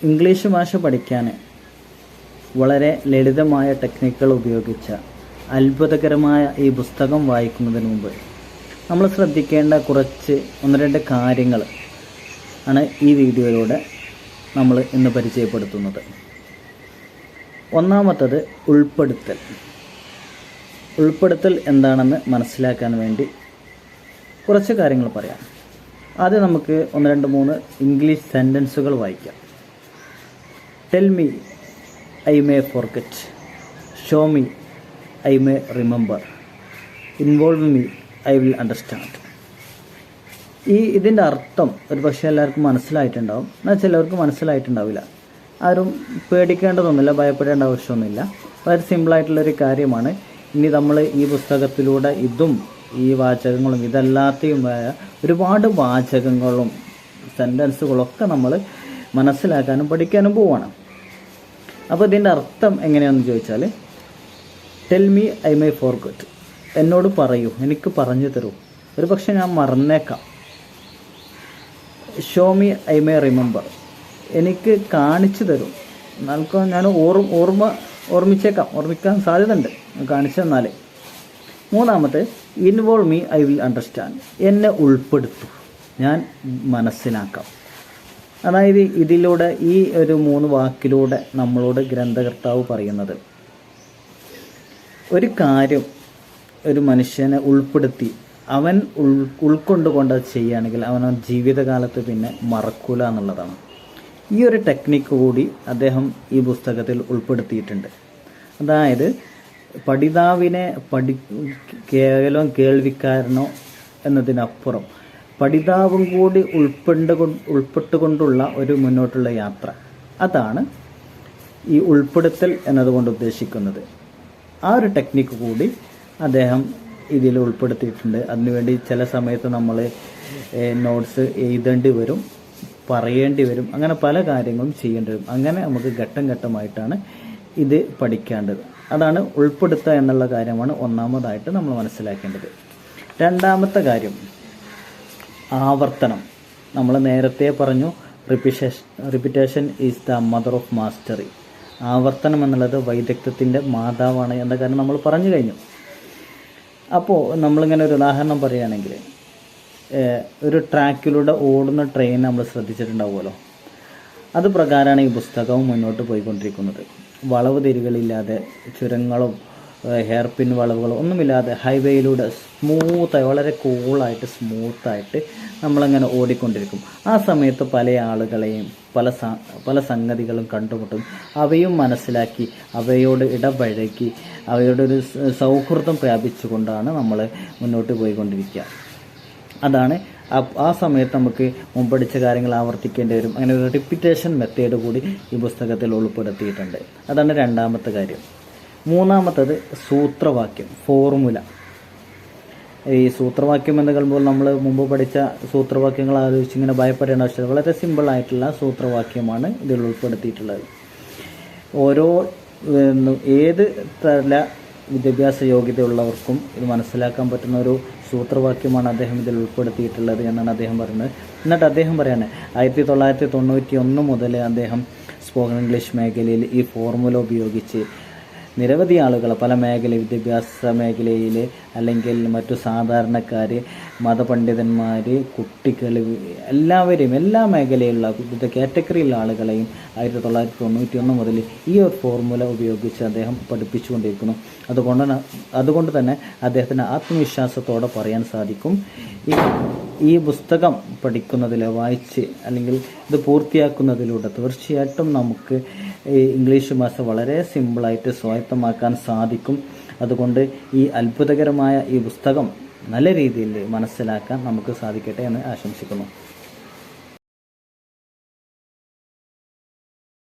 English ഭാഷ പഠിക്കാൻ വളരെ ലളിതമായ ടെക്നിക്കുകൾ ഉപയോഗിച്ച അത്ഭുതകരമായ ഈ പുസ്തകം വായിക്കുന്നതിന് മുമ്പ് നമ്മൾ ശ്രദ്ധിക്കേണ്ട ഒന്ന് രണ്ട് കാര്യങ്ങൾ ആണ് ഈ വീഡിയോയിലൂടെ നമ്മൾ ഇന്ന് പരിചയപ്പെടുത്തുന്നത്. ഒന്നാമത്തത് ഉൾപ്പെടുത്തൽ എന്താണെന്ന് മനസ്സിലാക്കാൻ വേണ്ടി കുറച്ച് കാര്യങ്ങൾ പറയാം. ആദ്യം നമുക്ക് 1, 2, 3 ഇംഗ്ലീഷ് സെൻറ്റൻസുകൾ വായിക്കാം. Tell me I may forget, show me I may remember, involve me I will understand. ഇതിൻ്റെ അർത്ഥം ഒരു പക്ഷേ എല്ലാവർക്കും മനസ്സിലായിട്ടുണ്ടാവും, എന്നാൽ ചിലവർക്ക് മനസ്സിലായിട്ടുണ്ടാവില്ല. ആരും പേടിക്കേണ്ടതൊന്നുമില്ല, ഭയപ്പെടേണ്ട ആവശ്യമൊന്നുമില്ല. വളരെ സിമ്പിളായിട്ടുള്ളൊരു കാര്യമാണ്. ഇനി നമ്മൾ ഈ പുസ്തകത്തിലൂടെ ഈ വാചകങ്ങളും ഇതല്ലാത്തയുമായ ഒരുപാട് വാചകങ്ങളും സെൻറ്റൻസുകളൊക്കെ നമ്മൾ മനസ്സിലാക്കാനും പഠിക്കാനും പോവുകയാണ്. അപ്പോൾ ഇതിൻ്റെ അർത്ഥം എങ്ങനെയാണെന്ന് ചോദിച്ചാൽ, tell me I may forget, എന്നോട് പറയൂ, എനിക്ക് പറഞ്ഞു തരൂ, ഒരു പക്ഷെ ഞാൻ മറന്നേക്കാം. Show me I may remember, എനിക്ക് കാണിച്ചു തരും, ഞാൻ ഓർമ്മിക്കാൻ സാധ്യതയുണ്ട്, കാണിച്ചു തന്നാൽ. മൂന്നാമത്തെ involve me I will understand, എന്നെ ഉൾപ്പെടുത്തു, ഞാൻ മനസ്സിലാക്കാം. അതായത് ഇതിലൂടെ ഈ ഒരു 3 വാക്കിലൂടെ നമ്മളോട് ഗ്രന്ഥകർത്താവ് പറയുന്നത്, ഒരു കാര്യം ഒരു മനുഷ്യനെ ഉൾപ്പെടുത്തി അവൻ ഉൾക്കൊണ്ടുകൊണ്ട് ചെയ്യുകയാണെങ്കിൽ അവൻ ജീവിതകാലത്ത് പിന്നെ മറക്കൂല എന്നുള്ളതാണ്. ഈ ഒരു ടെക്നിക്ക് കൂടി അദ്ദേഹം ഈ പുസ്തകത്തിൽ ഉൾപ്പെടുത്തിയിട്ടുണ്ട്. അതായത് പഠിതാവിനെ കേവലം കേൾവിക്കാരനോ എന്നതിനപ്പുറം പഠിതാവും കൂടി ഉൾപ്പെട്ടുകൊണ്ടുള്ള ഒരു മുന്നോട്ടുള്ള യാത്ര, അതാണ് ഈ ഉൾപ്പെടുത്തൽ എന്നതുകൊണ്ട് ഉദ്ദേശിക്കുന്നത്. ആ ഒരു ടെക്നിക്ക് കൂടി അദ്ദേഹം ഇതിൽ ഉൾപ്പെടുത്തിയിട്ടുണ്ട്. അതിനുവേണ്ടി ചില സമയത്ത് നമ്മൾ നോട്ട്സ് എഴുതേണ്ടി വരും, പറയേണ്ടി വരും, അങ്ങനെ പല കാര്യങ്ങളും ചെയ്യേണ്ടി വരും. അങ്ങനെ നമുക്ക് ഘട്ടം ഘട്ടമായിട്ടാണ് ഇത് പഠിക്കേണ്ടത്. അതാണ് ഉൾപ്പെടുത്തുക എന്നുള്ള കാര്യമാണ് ഒന്നാമതായിട്ട് നമ്മൾ മനസ്സിലാക്കേണ്ടത്. രണ്ടാമത്തെ കാര്യം ആവർത്തനം. നമ്മൾ നേരത്തെ പറഞ്ഞു, repetition is the mother of mastery. ആവർത്തനം എന്നുള്ളത് വൈദഗ്ധ്യത്തിൻ്റെ മാതാവാണ് എന്ന കാര്യം നമ്മൾ പറഞ്ഞു കഴിഞ്ഞു. അപ്പോൾ നമ്മളിങ്ങനെ ഒരു ഉദാഹരണം പറയുകയാണെങ്കിൽ, ഒരു ട്രാക്കിലൂടെ ഓടുന്ന ട്രെയിൻ നമ്മൾ ശ്രദ്ധിച്ചിട്ടുണ്ടാവുമല്ലോ. അത് പ്രകാരമാണ് ഈ പുസ്തകവും മുന്നോട്ട് പോയിക്കൊണ്ടിരിക്കുന്നത്. വളവ് തിരികളില്ലാതെ, ചുരങ്ങളും ഹെയർ പിൻ വളവുകളും ഒന്നുമില്ലാതെ ഹൈവേയിലൂടെ സ്മൂത്തായി, വളരെ കൂളായിട്ട് സ്മൂത്തായിട്ട് നമ്മളങ്ങനെ ഓടിക്കൊണ്ടിരിക്കും. ആ സമയത്ത് പല ആളുകളെയും പല സംഗതികളും കണ്ടുമുട്ടും. അവയും മനസ്സിലാക്കി അവയോട് ഇടപഴകി അവയോടൊരു സൗഹൃദം പ്രാപിച്ചുകൊണ്ടാണ് നമ്മൾ മുന്നോട്ട് പോയിക്കൊണ്ടിരിക്കുക. അതാണ് ആ സമയത്ത് നമുക്ക് മുമ്പടിച്ച കാര്യങ്ങൾ ആവർത്തിക്കേണ്ടി വരും. അങ്ങനെ ഒരു റിപ്പിറ്റേഷൻ മെത്തേഡ് കൂടി ഈ പുസ്തകത്തിൽ ഉൾപ്പെടുത്തിയിട്ടുണ്ട്. അതാണ് രണ്ടാമത്തെ കാര്യം. മൂന്നാമത്തത് സൂത്രവാക്യം, ഫോർമുല. ഈ സൂത്രവാക്യം എന്ന് പറയുമ്പോൾ നമ്മൾ മുമ്പ് പഠിച്ച സൂത്രവാക്യങ്ങൾ ആലോചിച്ച് ഇങ്ങനെ ഭയപ്പെടേണ്ട ആവശ്യമില്ല. വളരെ സിമ്പിളായിട്ടുള്ള സൂത്രവാക്യമാണ് ഇതിൽ ഉൾപ്പെടുത്തിയിട്ടുള്ളത്. ഏത് തര വിദ്യാഭ്യാസ യോഗ്യതയുള്ളവർക്കും ഇത് മനസ്സിലാക്കാൻ പറ്റുന്ന ഒരു സൂത്രവാക്യമാണ് അദ്ദേഹം ഇതിൽ ഉൾപ്പെടുത്തിയിട്ടുള്ളത് എന്നാണ് അദ്ദേഹം പറയുന്നത്. എന്നിട്ട് അദ്ദേഹം പറയാണ്, 1991 മുതൽ അദ്ദേഹം സ്പോക്കൺ ഇംഗ്ലീഷ് മേഖലയിൽ ഈ ഫോർമുല ഉപയോഗിച്ച് നിരവധി ആളുകൾ പല വിദ്യാഭ്യാസ മേഖലയിൽ അല്ലെങ്കിൽ മറ്റു സാധാരണക്കാർ, മതപണ്ഡിതന്മാർ, കുട്ടികൾ, എല്ലാ മേഖലയിലുള്ള വിവിധ കാറ്റഗറിയിലുള്ള ആളുകളെയും 1991 മുതൽ ഈ ഒരു ഫോർമുല ഉപയോഗിച്ച് അദ്ദേഹം പഠിപ്പിച്ചുകൊണ്ടിരിക്കുന്നു. അതുകൊണ്ട് തന്നെ അദ്ദേഹത്തിന് ആത്മവിശ്വാസത്തോടെ പറയാൻ സാധിക്കും, ഈ പുസ്തകം വായിച്ച് അല്ലെങ്കിൽ ഇത് പൂർത്തിയാക്കുന്നതിലൂടെ തീർച്ചയായിട്ടും നമുക്ക് ഈ ഇംഗ്ലീഷ് ഭാഷ വളരെ സിമ്പിളായിട്ട് സ്വായത്തമാക്കാൻ സാധിക്കും. അതുകൊണ്ട് ഈ അത്ഭുതകരമായ ഈ പുസ്തകം നല്ല രീതിയിൽ മനസ്സിലാക്കാൻ നമുക്ക് സാധിക്കട്ടെ എന്ന് ആശംസിക്കുന്നു.